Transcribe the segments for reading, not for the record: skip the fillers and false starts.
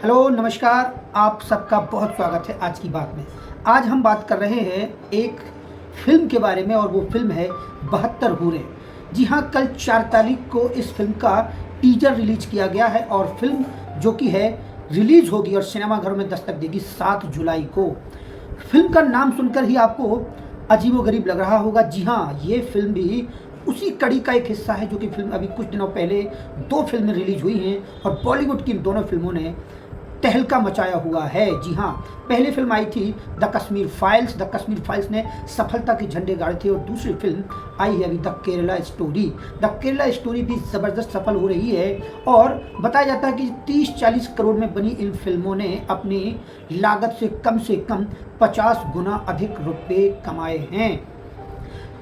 Hello नमस्कार, आप सबका बहुत स्वागत है आज की बात में। आज हम बात कर रहे हैं एक फ़िल्म के बारे में और वो फ़िल्म है 72 हूरें। जी हाँ, कल 4 तारीख को इस फ़िल्म का टीज़र रिलीज़ किया गया है और फ़िल्म जो कि है रिलीज़ होगी और सिनेमाघरों में दस्तक देगी 7 जुलाई को। फ़िल्म का नाम सुनकर ही आपको अजीबोगरीब लग रहा होगा। जी हाँ, ये फ़िल्म भी उसी कड़ी का एक हिस्सा है जो कि फ़िल्म अभी कुछ दिनों पहले 2 फ़िल्में रिलीज़ हुई हैं और बॉलीवुड की इन दोनों फ़िल्मों ने तहलका मचाया हुआ है। जी हाँ, पहली फ़िल्म आई थी the Kashmir files. The Kashmir files ने सफलता के झंडे गाड़े थे और दूसरी फ़िल्म आई है अभी the Kerala story. The Kerala story भी ज़बरदस्त सफल हो रही है और बताया जाता है कि 30-40 करोड़ में बनी इन फिल्मों ने अपनी लागत से कम 50 गुना अधिक रुपए कमाए हैं।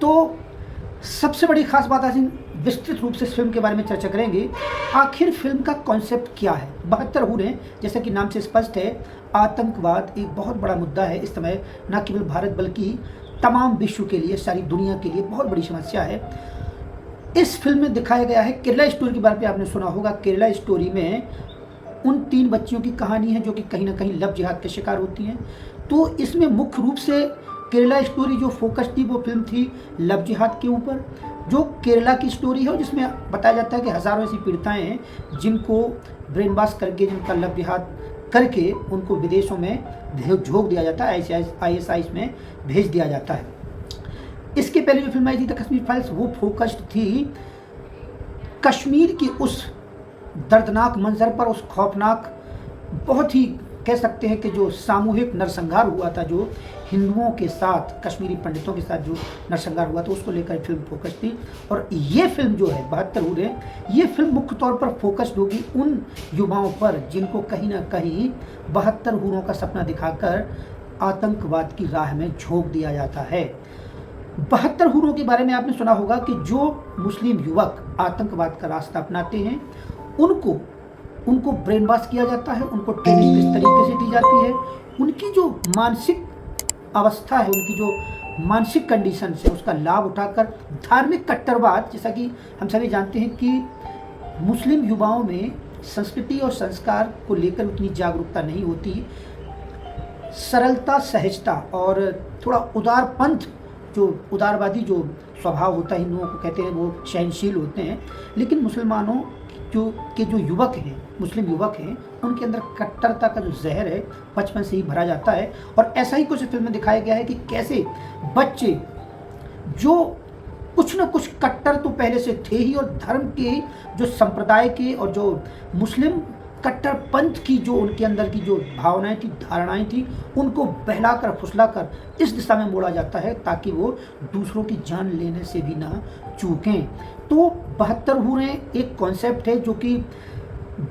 तो सबसे बड़ी खास बात आज हम विस्तृत रूप से इस फिल्म के बारे में चर्चा करेंगे। आखिर फिल्म का कॉन्सेप्ट क्या है? 72 हूरें, जैसा कि नाम से स्पष्ट है, आतंकवाद एक बहुत बड़ा मुद्दा है इस समय, न केवल भारत बल्कि तमाम विश्व के लिए, सारी दुनिया के लिए बहुत बड़ी समस्या है। इस फिल्म में दिखाया गया है केरला स्टोरी के बारे में आपने सुना होगा। केरला स्टोरी में उन 3 बच्चियों की कहानी है जो कि कहीं ना कहीं लव जिहाद के शिकार होती हैं। तो इसमें मुख्य रूप से केरला स्टोरी जो फोकस थी वो फिल्म थी लव जिहाद के ऊपर, जो केरला की स्टोरी है और जिसमें बताया जाता है कि हज़ारों ऐसी पीड़िताएँ हैं जिनको ब्रेन वॉश करके, जिनका लव जिहाद करके उनको विदेशों में झोंक दिया जाता है, ISIS में भेज दिया जाता है। इसके पहले जो फिल्म आई थी द कश्मीर फाइल्स, वो फोकस्ड थी कश्मीर की उस दर्दनाक मंजर पर, उस खौफनाक, बहुत ही कह सकते हैं कि जो सामूहिक नरसंहार हुआ था, जो हिंदुओं के साथ, कश्मीरी पंडितों के साथ जो नरसंहार हुआ था, उसको लेकर फिल्म फोकस थी। और ये फिल्म जो है 72 हूरें, ये फिल्म मुख्य तौर पर फोकस्ड होगी उन युवाओं पर जिनको कहीं ना कहीं 72 हूरों का सपना दिखाकर आतंकवाद की राह में झोंक दिया जाता है। 72 हूरों के बारे में आपने सुना होगा कि जो मुस्लिम युवक आतंकवाद का रास्ता अपनाते हैं उनको ब्रेन वॉश किया जाता है, उनको ट्रेनिंग इस तरीके से दी जाती है, उनकी जो मानसिक अवस्था है, उनकी जो मानसिक कंडीशन है, उसका लाभ उठाकर धार्मिक कट्टरवाद, जैसा कि हम सभी जानते हैं कि मुस्लिम युवाओं में संस्कृति और संस्कार को लेकर उतनी जागरूकता नहीं होती। सरलता, सहजता और थोड़ा उदारपंथ, जो उदारवादी जो स्वभाव होता है हिंदुओं को, कहते हैं वो सहनशील होते हैं। लेकिन मुसलमानों जो युवक हैं, मुस्लिम युवक हैं, उनके अंदर कट्टरता का जो जहर है बचपन से ही भरा जाता है। और ऐसा ही कुछ फिल्म में दिखाया गया है कि कैसे बच्चे जो कुछ न कुछ कट्टर तो पहले से थे ही, और धर्म के जो संप्रदाय के और जो मुस्लिम कट्टरपंथ की जो उनके अंदर की जो भावनाएं थी, धारणाएं थी, उनको बहलाकर फुसलाकर इस दिशा में मोड़ा जाता है ताकि वो दूसरों की जान लेने से भी ना चूकें। तो 72 हूरें एक कॉन्सेप्ट है जो कि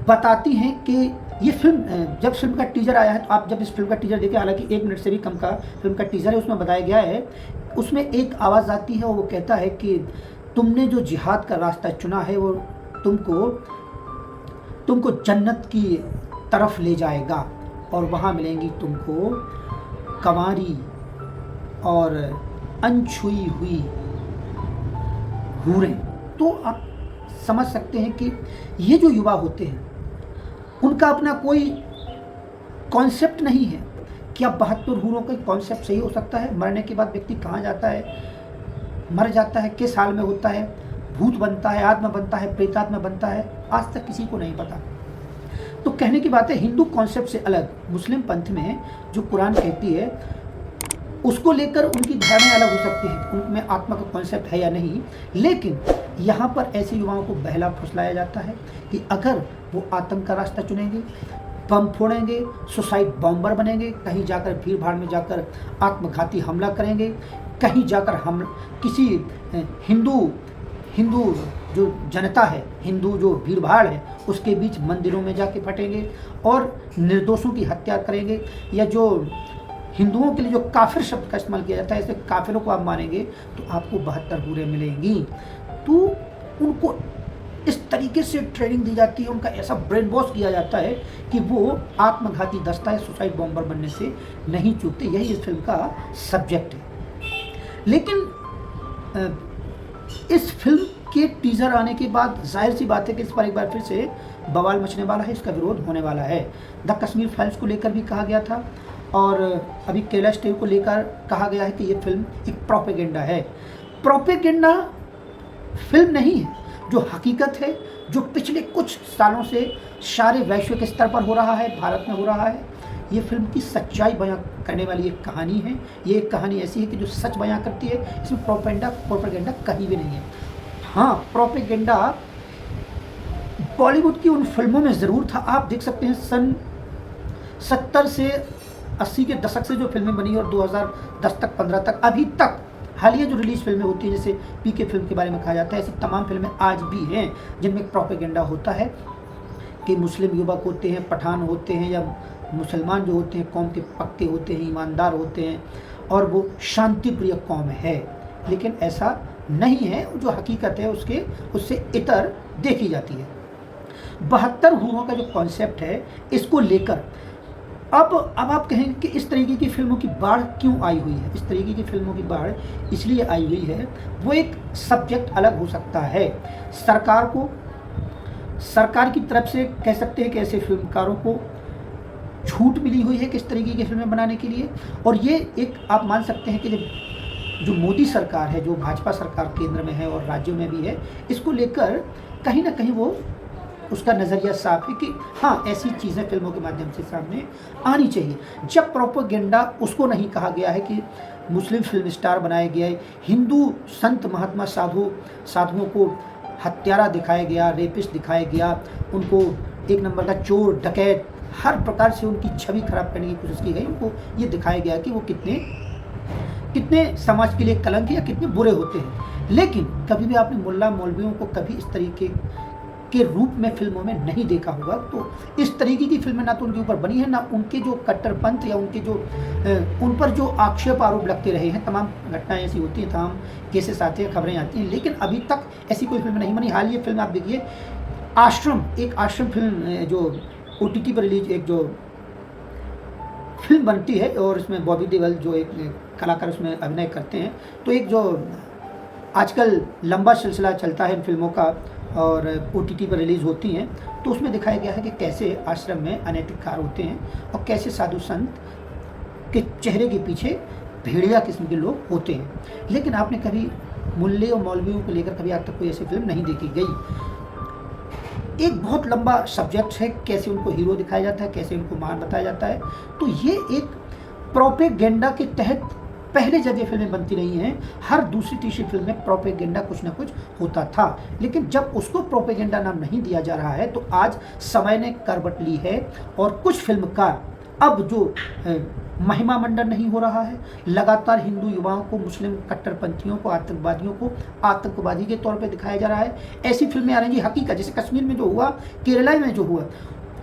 बताती हैं कि ये फिल्म, जब फिल्म का टीज़र आया है, तो आप जब इस फिल्म का टीज़र देखें, हालांकि 1 मिनट से भी कम का फिल्म का टीज़र है, उसमें बताया गया है, उसमें एक आवाज़ आती है और वो कहता है कि तुमने जो जिहाद का रास्ता चुना है वो तुमको जन्नत की तरफ ले जाएगा और वहाँ मिलेंगी तुमको कंवारी और अनछुई हुई हूरें। तो आप समझ सकते हैं कि ये जो युवा होते हैं उनका अपना कोई कॉन्सेप्ट नहीं है। क्या 72 हूरों का कॉन्सेप्ट सही हो सकता है? मरने के बाद व्यक्ति कहाँ जाता है, मर जाता है, किस हाल में होता है, भूत बनता है, आत्मा बनता है, प्रेतात्मा बनता है, आज तक किसी को नहीं पता। तो कहने की बात है, हिंदू कॉन्सेप्ट से अलग मुस्लिम पंथ में जो कुरान कहती है उसको लेकर उनकी धारणाएं अलग हो सकती हैं, उनमें आत्मा का कॉन्सेप्ट है या नहीं। लेकिन यहाँ पर ऐसे युवाओं को बहला फुसलाया जाता है कि अगर वो आतंक का रास्ता चुनेंगे, बम फोड़ेंगे, सुसाइड बॉम्बर बनेंगे, कहीं जाकर भीड़ भाड़ में जाकर आत्मघाती हमला करेंगे, कहीं जाकर हम किसी हिंदू जो जनता है, हिंदू जो भीड़ भाड़ है, उसके बीच मंदिरों में जाके फटेंगे और निर्दोषों की हत्या करेंगे, या जो हिंदुओं के लिए जो काफिर शब्द का इस्तेमाल किया जाता है, ऐसे काफिरों को आप मानेंगे तो आपको 72 हूरें मिलेंगी। तो उनको इस तरीके से ट्रेनिंग दी जाती है, उनका ऐसा ब्रेन वॉश किया जाता है कि वो आत्मघाती दस्ता है, सुसाइड बॉम्बर बनने से नहीं चूकते। यही इस फिल्म का सब्जेक्ट है। लेकिन इस फिल्म के टीज़र आने के बाद जाहिर सी बात है कि इस पर एक बार फिर से बवाल मचने वाला है, इसका विरोध होने वाला है। द कश्मीर फाइल्स को लेकर भी कहा गया था और अभी कैलाश खेर को लेकर कहा गया है कि ये फिल्म एक प्रोपेगेंडा है। प्रोपेगेंडा फिल्म नहीं है, जो हकीकत है, जो पिछले कुछ सालों से सारे वैश्विक स्तर पर हो रहा है, भारत में हो रहा है। ये फिल्म की सच्चाई बयां करने वाली एक कहानी है। ये एक कहानी ऐसी है कि जो सच बयां करती है। इसमें प्रोपेगेंडा कहीं भी नहीं है। हाँ, प्रोपेगेंडा बॉलीवुड की उन फिल्मों में ज़रूर था। आप देख सकते हैं सन 70 से 80 के दशक से जो फिल्में बनी और 2010 तक 15 तक अभी तक हालिया जो रिलीज फिल्में होती हैं, जैसे पीके फिल्म के बारे में कहा जाता है, ऐसी तमाम फिल्में आज भी हैं जिनमें प्रोपेगेंडा होता है कि मुस्लिम युवक होते हैं, पठान होते हैं या मुसलमान जो होते हैं कौम के पक्के होते हैं, ईमानदार होते हैं और वो शांति प्रिय कौम है। लेकिन ऐसा नहीं है, जो हकीकत है उससे इतर देखी जाती है। 72 हूरों का जो कॉन्सेप्ट है, इसको लेकर अब आप कहेंगे कि इस तरीके की फिल्मों की बाढ़ क्यों आई हुई है। इस तरीके की फिल्मों की बाढ़ इसलिए आई हुई है, वो एक सब्जेक्ट अलग हो सकता है। सरकार की तरफ से कह सकते हैं कि ऐसे फिल्मकारों को छूट मिली हुई है किस तरीके की फिल्में बनाने के लिए। और ये एक आप मान सकते हैं कि जो मोदी सरकार है, जो भाजपा सरकार केंद्र में है और राज्यों में भी है, इसको लेकर कहीं ना कहीं वो उसका नज़रिया साफ है कि हाँ, ऐसी चीज़ें फिल्मों के माध्यम से सामने आनी चाहिए। जब प्रोपेगेंडा उसको नहीं कहा गया है कि मुस्लिम फिल्म स्टार बनाए गए, हिंदू संत महात्मा साधुओं को हत्यारा दिखाया गया, रेपिस्ट दिखाया गया, उनको एक नंबर का चोर डकैत हर प्रकार से उनकी छवि खराब करने की कोशिश की गई। उनको ये दिखाया गया कि वो कितने समाज के लिए कलंक या कितने बुरे होते हैं। लेकिन कभी भी आपने मुल्ला मौलवियों को कभी इस तरीके के रूप में फिल्मों में नहीं देखा होगा। तो इस तरीके की फिल्में ना तो उनके ऊपर बनी है, ना उनके जो कट्टरपंथ या उनके जो उन पर जो आक्षेप आरोप लगते रहे हैं। तमाम घटनाएं ऐसी होती हैं, तमाम केसेस आते हैं, खबरें आती हैं, लेकिन अभी तक ऐसी कोई फिल्म नहीं बनी। हाल ये फिल्म आप देखिए, एक आश्रम फिल्म जो OTT पर रिलीज एक जो फिल्म बनती है और इसमें बॉबी देओल जो एक कलाकार उसमें अभिनय करते हैं। तो एक जो आजकल लंबा सिलसिला चलता है इन फिल्मों का और OTT पर रिलीज़ होती हैं, तो उसमें दिखाया गया है कि कैसे आश्रम में अनैतिक कार्य होते हैं और कैसे साधु संत के चेहरे के पीछे भेड़िया किस्म के लोग होते हैं। लेकिन आपने कभी मुल्ले और मौलवियों को लेकर कभी आज तक कोई ऐसी फिल्म नहीं देखी गई। एक बहुत लंबा सब्जेक्ट है, कैसे उनको हीरो दिखाया जाता है, कैसे उनको महान बताया जाता है। तो ये एक प्रोपेगेंडा के तहत पहले जब ये फिल्में बनती रही हैं, हर दूसरी तीसरी फिल्म में प्रोपेगेंडा कुछ ना कुछ होता था। लेकिन जब उसको प्रोपेगेंडा नाम नहीं दिया जा रहा है, तो आज समय ने करवट ली है और कुछ फिल्मकार अब जो महिमा मंडन नहीं हो रहा है, लगातार हिंदू युवाओं को, मुस्लिम कट्टरपंथियों को, आतंकवादियों को आतंकवादी के तौर पे दिखाया जा रहा है। ऐसी फिल्में आ रही हैं हकीकत, जैसे कश्मीर में जो हुआ, केरला में जो हुआ,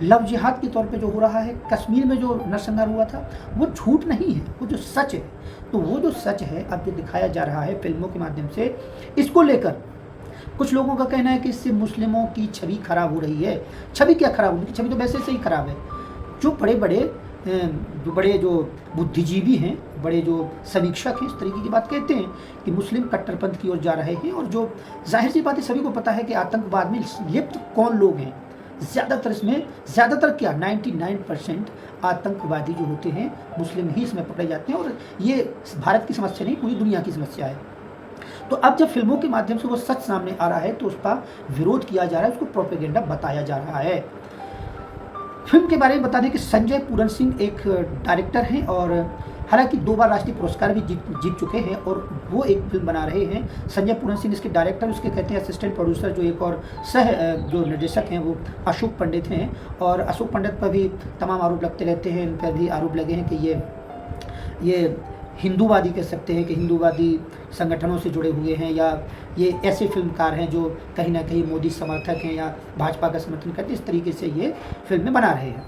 लव जिहाद के तौर पे जो हो रहा है, कश्मीर में जो नरसंहार हुआ था, वो झूठ नहीं है, वो जो सच है। तो वो जो सच है अब जो दिखाया जा रहा है फिल्मों के माध्यम से, इसको लेकर कुछ लोगों का कहना है कि इससे मुस्लिमों की छवि खराब हो रही है। छवि क्या खराब होगी, छवि तो वैसे से ही खराब है। जो बड़े जो बुद्धिजीवी हैं, बड़े जो समीक्षक हैं, इस तरीके की बात कहते हैं कि मुस्लिम कट्टरपंथ की ओर जा रहे हैं। और जो जाहिर सी बात है, सभी को पता है कि आतंकवाद में लिप्त कौन लोग हैं। ज़्यादातर क्या 99% आतंकवादी जो होते हैं मुस्लिम ही इसमें पकड़े जाते हैं। और ये भारत की समस्या नहीं, पूरी दुनिया की समस्या है। तो अब जब फिल्मों के माध्यम से वो सच सामने आ रहा है, तो उसका विरोध किया जा रहा है, उसको प्रोपेगेंडा बताया जा रहा है। फिल्म के बारे में बता दें कि संजय पूरन सिंह एक डायरेक्टर हैं और हालांकि 2 बार राष्ट्रीय पुरस्कार भी जीत चुके हैं और वो एक फिल्म बना रहे हैं। संजय पूरन सिंह इसके डायरेक्टर, उसके कहते हैं असिस्टेंट प्रोड्यूसर। जो एक और जो निर्देशक हैं वो अशोक पंडित हैं और अशोक पंडित पर भी तमाम आरोप लगते रहते हैं। इन पर भी आरोप लगे हैं कि ये हिंदूवादी कह सकते हैं, कि हिंदूवादी संगठनों से जुड़े हुए हैं, या ये ऐसे फिल्मकार हैं जो कहीं ना कहीं मोदी समर्थक हैं या भाजपा का समर्थन करते हैं। इस तरीके से ये फिल्में बना रहे हैं।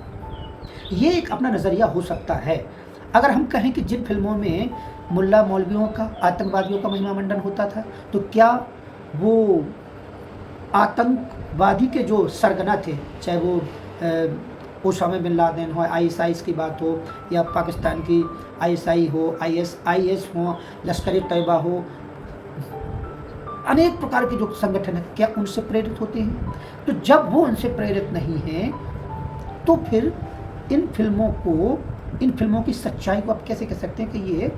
ये एक अपना नज़रिया हो सकता है। अगर हम कहें कि जिन फिल्मों में मुल्ला मौलवियों का, आतंकवादियों का महिमा मंडन होता था, तो क्या वो आतंकवादी के जो सरगना थे, चाहे वो ओसामा बिन लादेन हो, ISIS की बात हो, या पाकिस्तान की ISI हो, IS हो, लश्कर-ए-तैयबा हो, अनेक प्रकार के जो संगठन हैं क्या उनसे प्रेरित होते हैं? तो जब वो उनसे प्रेरित नहीं हैं तो फिर इन फिल्मों की सच्चाई को आप कैसे कह सकते हैं कि ये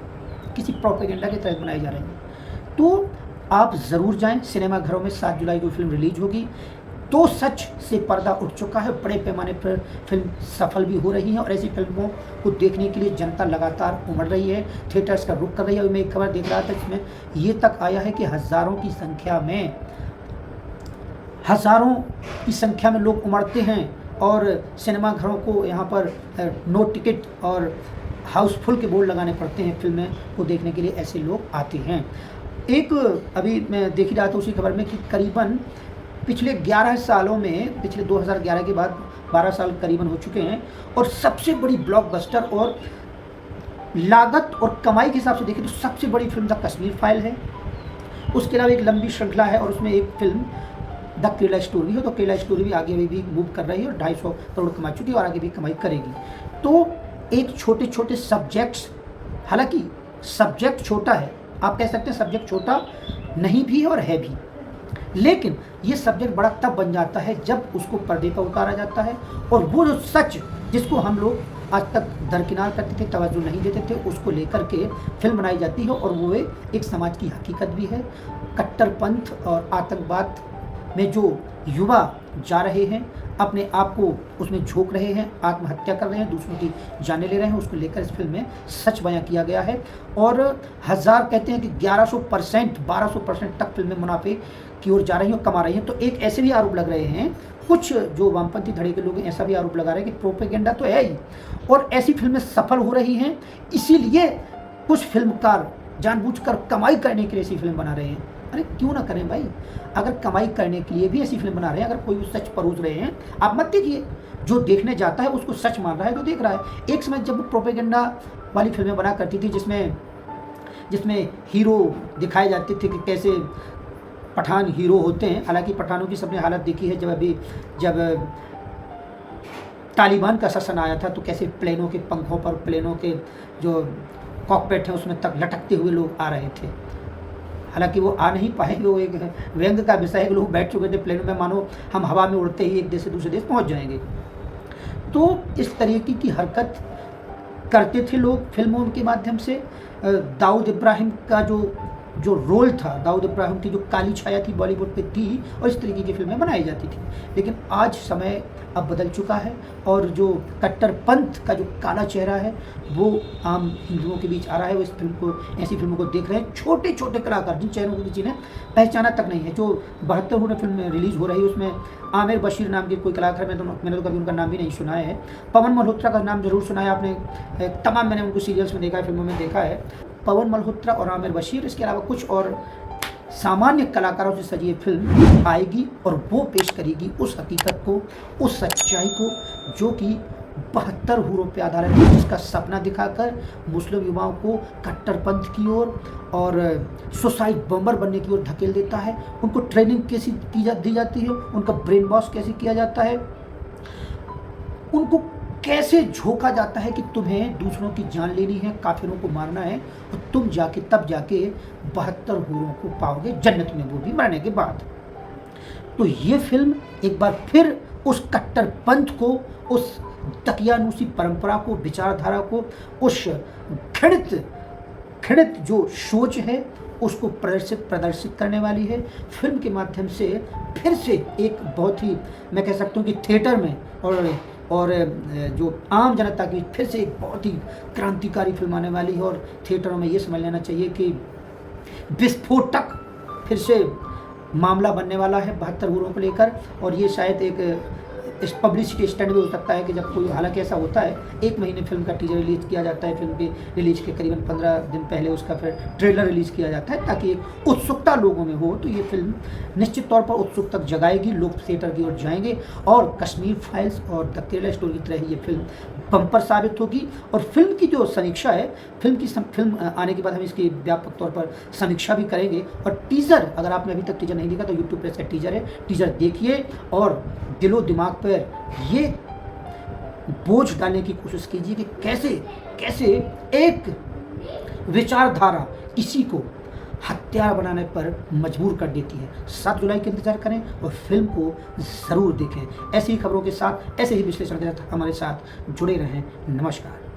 किसी प्रोपेगेंडा के तहत बनाई जा रही हैं? तो आप ज़रूर जाएं सिनेमाघरों में। 7 जुलाई को फिल्म रिलीज होगी। तो सच से पर्दा उठ चुका है, बड़े पैमाने पर फिल्म सफल भी हो रही है और ऐसी फिल्मों को देखने के लिए जनता लगातार उमड़ रही है, थिएटर्स का रुख कर रही है। और मैं एक खबर देख रहा था जिसमें ये तक आया है कि हज़ारों की संख्या में लोग उमड़ते हैं और सिनेमाघरों को यहाँ पर नो टिकट और हाउसफुल के बोर्ड लगाने पड़ते हैं फिल्में को देखने के लिए, ऐसे लोग आते हैं। एक अभी मैं देख ही रहा था उसी खबर में कि करीबन पिछले 11 सालों में, पिछले 2011 के बाद 12 साल करीबन हो चुके हैं और सबसे बड़ी ब्लॉकबस्टर और लागत और कमाई के हिसाब से देखें तो सबसे बड़ी फिल्म द कश्मीर फाइल है। उसके अलावा एक लंबी श्रृंखला है और उसमें एक फिल्म द केरला स्टोरी है। तो केरला स्टोरी भी आगे भी मूव कर रही है और 250 करोड़ कमा चुकी है और आगे भी कमाई करेगी। तो एक छोटे छोटे सब्जेक्ट्स, हालांकि सब्जेक्ट छोटा है, आप कह सकते हैं सब्जेक्ट छोटा नहीं भी है और है भी, लेकिन ये सब्जेक्ट बड़ा तब बन जाता है जब उसको पर्दे पर उतारा जाता है और वो जो सच जिसको हम लोग आज तक दरकिनार करते थे, तवज्जो नहीं देते थे, उसको लेकर के फिल्म बनाई जाती है और वो एक समाज की हकीकत भी है। कट्टरपंथ और आतंकवाद में जो युवा जा रहे हैं, अपने आप को उसमें झोंक रहे हैं, आत्महत्या कर रहे हैं, दूसरों की जानें ले रहे हैं, उसको लेकर इस फिल्म में सच बयां किया गया है। और कहते हैं कि 1100%, 1200% तक फिल्में मुनाफे की ओर जा रही हैं और कमा रही हैं। तो एक ऐसे भी आरोप लग रहे हैं, कुछ जो वामपंथी धड़े के लोग हैं ऐसा भी आरोप लगा रहे हैं कि प्रोपेगेंडा तो है ही और ऐसी फिल्में सफल हो रही हैं, इसीलिए कुछ फिल्मकार जानबूझकर कमाई करने के लिए ऐसी फिल्म बना रहे हैं। अरे क्यों ना करें भाई, अगर कमाई करने के लिए भी ऐसी फिल्म बना रहे हैं, अगर कोई सच परोस रहे हैं, आप मत देखिए। जो देखने जाता है उसको सच मान रहा है तो देख रहा है। एक समय जब वो प्रोपेगेंडा वाली फिल्में बना करती थी जिसमें हीरो दिखाए जाते थे कि कैसे पठान हीरो होते हैं, हालांकि पठानों की सबने हालत देखी है। जब तालिबान का शासन आया था तो कैसे प्लेनों के पंखों पर, प्लेनों के जो कॉकपिट हैं उसमें तक लटकते हुए लोग आ रहे थे। हालांकि वो आ नहीं पाए, वो एक व्यंग का विषय है कि लोग बैठ चुके थे प्लेन में, मानो हम हवा में उड़ते ही एक देश से दूसरे देश पहुंच जाएंगे। तो इस तरीके की हरकत करते थे लोग फिल्मों के माध्यम से। दाऊद इब्राहिम का जो रोल था, दाऊद इब्राहिम की जो काली छाया थी बॉलीवुड पे थी और इस तरीके की फिल्में बनाई जाती थी। लेकिन आज समय अब बदल चुका है और जो कट्टरपंथ का जो काला चेहरा है वो आम हिंदुओं के बीच आ रहा है। वो ऐसी फिल्मों को देख रहे हैं छोटे छोटे कलाकार जिन चेहरों को किसी ने पहचाना तक नहीं है। जो 72 फिल्म रिलीज़ हो रही है उसमें आमिर बशीर नाम के कोई कलाकार, मैंने तो कभी उनका नाम भी नहीं सुना है। पवन मल्होत्रा का नाम जरूर सुना है आपने, तमाम मैंने उनको सीरियल्स में देखा है, फिल्मों में देखा है। पवन मल्होत्रा और आमिर बशीर, इसके अलावा कुछ और सामान्य कलाकारों से सजी फिल्म आएगी और वो पेश करेगी उस हकीकत को, उस सच्चाई को जो कि 72 हूरों पे आधारित है, जिसका सपना दिखाकर मुस्लिम युवाओं को कट्टरपंथ की ओर और सुसाइड बॉम्बर बनने की ओर धकेल देता है। उनको ट्रेनिंग कैसी दी जाती है, उनका ब्रेन वॉश कैसे किया जाता है, उनको कैसे झोंका जाता है कि तुम्हें दूसरों की जान लेनी है, काफिरों को मारना है और तुम तब जाके 72 हूरों को पाओगे जन्नत में, वो भी मरने के बाद। तो ये फिल्म एक बार फिर उस कट्टरपंथ को, उस दकियानूसी परंपरा को, विचारधारा को, उस घृणित जो सोच है उसको प्रदर्शित करने वाली है। फिल्म के माध्यम से फिर से एक बहुत ही, मैं कह सकता हूँ कि थिएटर में और जो आम जनता की फिर से एक बहुत ही क्रांतिकारी फिल्म आने वाली है। और थिएटरों में ये समझ लेना चाहिए कि विस्फोटक फिर से मामला बनने वाला है 72 हूरों को लेकर। और ये शायद एक इस पब्लिसिटी स्टंट भी हो सकता है कि जब कोई, हालांकि ऐसा होता है, 1 महीने फिल्म का टीजर रिलीज़ किया जाता है, फिल्म के रिलीज के करीबन 15 दिन पहले उसका फिर ट्रेलर रिलीज़ किया जाता है ताकि एक उत्सुकता लोगों में हो। तो ये फिल्म निश्चित तौर पर उत्सुकता जगाएगी, लोग थिएटर की ओर जाएंगे और कश्मीर फाइल्स और द केरला स्टोरी की तरह ही ये फिल्म बम्पर साबित होगी। और फिल्म की जो समीक्षा है, फिल्म आने के बाद हम इसकी व्यापक तौर पर समीक्षा भी करेंगे। और टीज़र, अगर आपने अभी तक टीज़र नहीं देखा तो यूट्यूब पर इसका टीज़र है, टीज़र देखिए और दिलो दिमाग पर ये बोझ डालने की कोशिश कीजिए कि कैसे एक विचारधारा किसी को हथियार बनाने पर मजबूर कर देती है। 7 जुलाई का इंतजार करें और फिल्म को ज़रूर देखें। ऐसी ही खबरों के साथ, ऐसे ही विश्लेषण के साथ हमारे साथ जुड़े रहें। नमस्कार।